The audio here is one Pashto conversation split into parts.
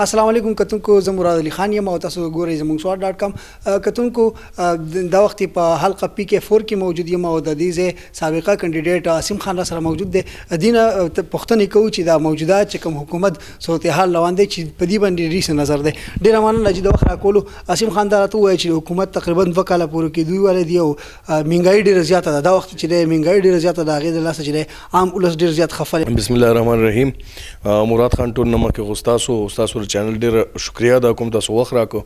السلام علیکم کتونکو زه مراد علي خان یم او تاسو ګورئ زموږ swat.com کتونکو دا وخت په حلقه پی کې 4 کې موجود یم او د دې سابقه کینډیډیټ عاصم خان سره موجود دی. دینه پښتنې کوي چې دا موجوده چې کوم حکومت صورتحال روان دی چې په دې باندې ریس نظر دی. ډیر مننه چې د وخت راکولو. عاصم خان دا راته وایي چې حکومت تقریبا 2 کاله پورې کې دوی ولې دی او مهنګای ډیر زیاته ده. دا وخت چې د مهنګای ډیر زیاته ده هغه د لاس چې عام ولس ډیر زیات خفل. بسم الله الرحمن الرحیم. مراد خان ټول نمک استاسو چینل ډیر شکریا دا کوم تاسو وخت راکو.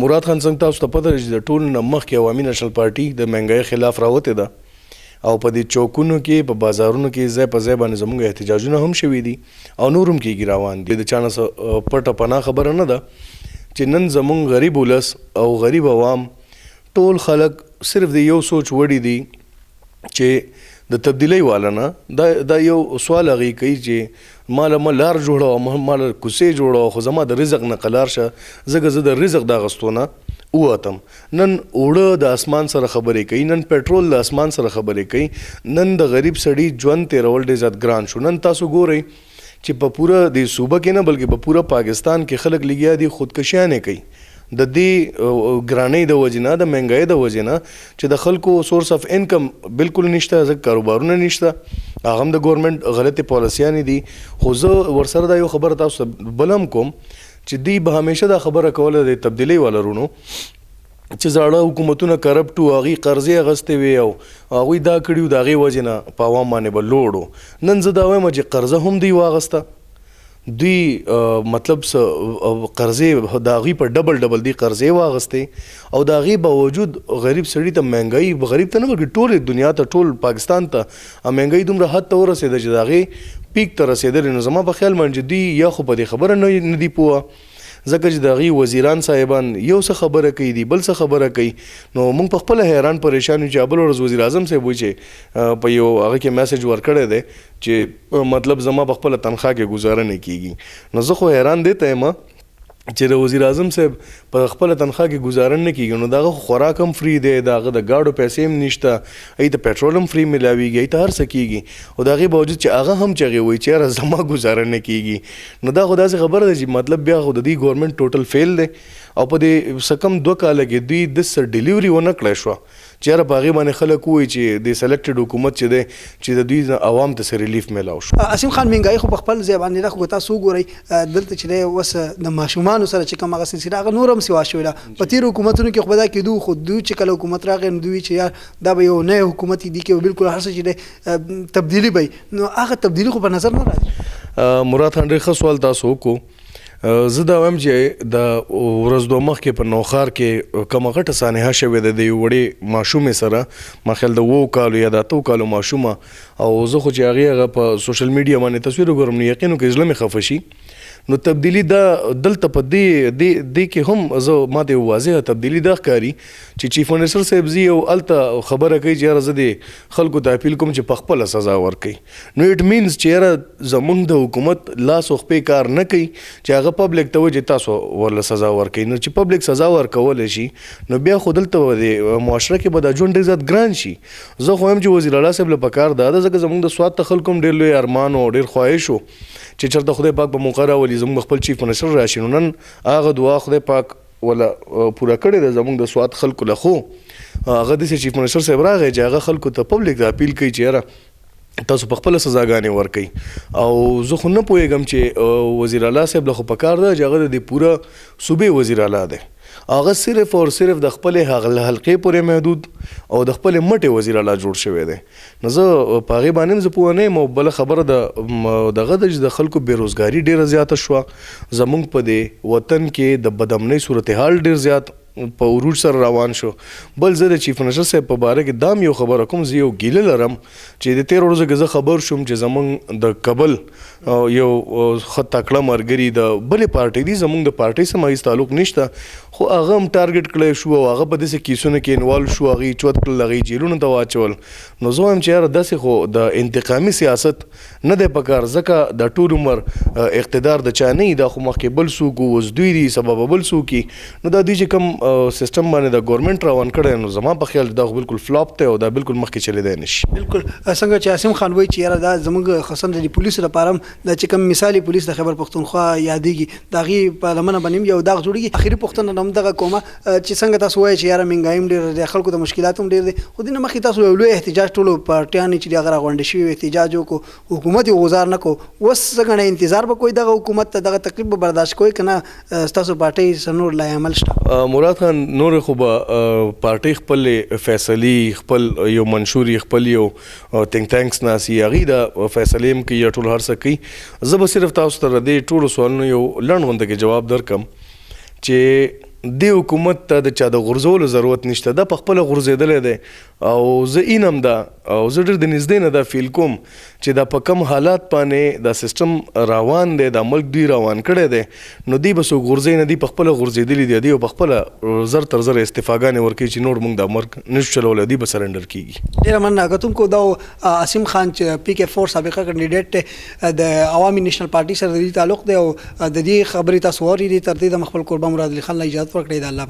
مراد خان څنګه تاسو ته پته لري د ټول نمک کې عوامي نېشنل پارټي د مهنګای خلاف راوته ده او په دې چوکونو کې په بازارونو کې ځای په ځای باندې زموږ احتجاجونه هم شوي دي او نورم کېږي روان دي. د چانه پټه پناه خبره نه ده چې نن زموږ غریب ولس او غریب عوام ټول خلک صرف د یو سوچ وړي دي چې د تبدیلی والا نه دا یو سوال هغې کوي چې مال لار جوړه مال کوڅې جوړه خو زما د رزق نه قلار شه ځکه زه د رزق د اخیستو نه ووتم. نن اوړه د اسمان سره خبرې کوي، نن پټرول د اسمان سره خبرې کوي، نن د غریب سړي ژوند تېرول ډېر زیات ګران شو. نن تاسو ګورئ چې په پوره د صوبه کې نه بلکې په پوره پاکستان کې خلک لګیا دي خودکشیانې کوي د دې ګرانۍ د وجې نه د مهنګۍ د وجې نه چې د خلکو سورس اف انکم بالکل نشته، ځکه کاروبارونه نشته، هغه هم د ګورنمنټ غلطې پالیسیانې دي. خو زه ورسره دا یو خبره تاسو بل هم کوم چې دوی به همیشه دا خبره کوله د تبدیلۍ والرونو چې زاړه حکومتونه کرپټ وو، هغوی قرضې اخیستې وې او هغوی دا کړي وو د هغې وجې نه په عوام باندې به لوړ و. نن زه دا وایم چې قرضه هم دوی واخیسته، دوی مطلب قرضې د هغوی په ډبل دی قرضې واخیستې او د هغې باوجود غریب سړي ته مهنګۍ، غریب ته نه بلکې ټولې دنیا ته ټول پاکستان ته مهنګۍ دومره حد ته ورسېده چې د هغې پیک ته رسېدلې. نو زما په خیال باندې چې دوی یا خو په دې خبره نه دي پوه ځکه چې د هغې وزیران صاحبان یو څه خبره کوي دي بل څه خبره کوي. نو موږ په خپله حیران پریشان یو چې بل ورځ وزیر اعظم صاحب وایي چې په یو هغه کې میسج ورکړی دی چې مطلب زما په خپله تنخواه کې ګزاره نه کېږي. نو زه خو حیران دی ته یم چې د وزیر اعظم صاحب په خپله تنخواه کې ګزاره نه کېږي. نو د هغه خوراک هم فری دی، د هغه د ګاډو پیسې هم نشته، هغې ته پټرول هم فری میلاویږي، هغې ته هر څه کېږي او د هغې باوجود چې هغه هم چې هغې وایي چې یاره زما ګزاره نه کېږي. نو دا خو داسې خبره ده چې مطلب بیا خو د دې ګورنمنټ ټوټل فیل دی او په دې څه کم 2 کاله کې دوی د ډیلیوري ونه کړی شوه چې یاره په هغې باندې خلک ووایي چې د سلیکټډ حکومت چې دی چې د دوی عوام ته څه ریلیف میلاو شو. عاصم خان مهنګایي خو په خپل ځای باندې ده، خو تاسو وګورئ دلته چې دی اوس د ماشومانو سره چې کوم هغه سلسله هغه نور هم سوا شوې ده. په تېرو حکومتونو کې خو به دا کېدو، خو دوی چې کله حکومت راغی نو دوی چې یار دا به یو نوی حکومت دی کې بالکل هر څه چې دی تبدیلي به وي. نو هغه تبدیلي خو په نظر نه راځي. مراد خان ډېر ښه سوال تاسو وکړو. زه دا وایم چې د ورځ دوه مخکې په نوښار کې کومه غټه سانحه شوې ده د یو وړې ماشومې سره، ما خیال د 7 کالو یا د 8 کالو ماشومه، او زه خو چې هغې په سوشل میډیا باندې تصویر وګورم نو یقین وکړئ زړه مې خفه شي. نو تبدیلی دا دلته په دې کې هم زه ما ته واضحه تبدیلی دا ښکاري چې چیف منسټر صاحب زی او هلته خبره کوي چې یاره زه د خلکو ته اپیل کوم چې په خپله سزا ورکوي. نو اټ مینز چې یاره زموږ د حکومت لاس او خپې کار نه کوي چې هغه پبلک ته وایي چې تاسو ورله سزا ورکوي. نو چې پبلک سزا ورکولی شي نو بیا خو دلته د معاشره کې به دا ژوند ډېر زیات ګران شي. زه خو وایم چې وزیر اعلی صاحب له پکار دا ده ځکه زموږ د سوات ته خلکو هم ډېر لوی ارمان او ډېر خواهش و چې چېرته خدای پاک په موقع راولي زموږ خپل چیف منسټر راشي. نو نن هغه دعا خدای پاک ولا پوره کړې ده زموږ د سوات خلکو له. خو هغه داسې چیف منسټر صاحب راغی چې هغه خلکو ته پبلک ته اپیل کوي چې یاره تاسو په خپله سزاګانې ورکوئ. او زه خو نه پوهېږم چې وزیر اعلی صاحب له خو پکار ده چې هغه د پوره صوبې وزیر اعلی دی، هغه صرف او صرف د خپلې حلقې پورې محدود او د خپلې مټې وزیر اعلی جوړ شوی دی. نو زه په هغې باندې هم زه پوه نه یم. او بله خبره دغه ده چې د خلکو بېروزګاري ډېره زیاته شوه. زموږ په دې وطن کې د بدامنۍ صورتحال ډېر زیات په عروج سره روان شو. بل زه د چیف منسټر صاحب په باره کې دام یو خبره کوم، زه یو ګیله لرم چې د 13 ورځو کې زه خبر شوم چې زموږ د کابل یو ښه تکړه ملګري د بلې پارټۍ دي، زموږ د پارټۍ سره هېڅ تعلق نشته، خو هغه هم ټارګېټ کړی شو او هغه په داسې کیسونو کې انوالو شو، هغې چوت کړل، هغې جیلونو ته واچول. نو زه وایم چې یاره داسې خو د انتقامي سیاست نه دی پکار، ځکه د ټول عمر اقتدار د چا نه وي، دا خو مخکې بل څوک و، اوس دوی دي، سبا به بل څوک وي. نو دا دوی چې کوم سیستم باندې د ګورنمنت روان کړی نو زما په خیال دا بالکل فلاپ دی او دا بالکل مخکې چلیدای نشي. بالکل څنګه چې عاصم خان وایي چې یاره دا زموږ خصوصا د پولیسو لپاره د چې کوم مثالي پولیس د خیبر پښتونخوا یادېږي د هغې په لمنه باندې یو داغ جوړېږي. اخري پوښتنه هم دغه کومه چې څنګه تاسو وایئ چې یاره مهنګایي هم ډېر دی، خلکو د مشکلات هم ډېر دی، خو دې نه مخکې تاسو یو لوی احتجاج ټولو پارټیانې چې دي هغه راغونډې شوي احتجاج وکړو، حکومت یې غوزار نه کړو. اوس څه ګڼئ انتظار به کوئ دغه حکومت ته دغه تکلیف به برداشت کوئ که نه ستاسو پارټۍ څه نور لای عمل شته؟ مراد خان نور خو به پارټۍ خپلې فیصلې خپل یو منشور خپل یو تھنک ټانکس ناسي هغې د فیصلې هم کوي یا ټول هر څه کوي. زه به صرف تاسو ته د دې ټولو سوالونو یو لنډ غونډه کې جواب درکړم چې دې حکومت ته د چا د غورځولو ضرورت نشته، دا په خپله غورځېدلی دی او زه اینم دا او زه ډېر د نږدې نه دا فیل کوم چې دا په کم حالات باندې دا سیسټم روان دی، دا ملک دوی روان کړی دی، نو دوی به څوک غورځوي نه، دوی په خپله غورځېدلي دي، دوی په خپله زر تر زر استعفاګانې ورکوي چې نور موږ دا مرګ نشو چلولی، دوی به سرنډر کېږي. ډېره مننه. کتونکو دا عاصم خان چې پی کې 4 سابقه کینډیډیټ دی د عوامي نیشنل پارټي سره د دې تعلق دی او د دې خبرې تاسو واورېدې. تر دې د خپل قربان مراد علي خان له اجازت ورکړئ. د الله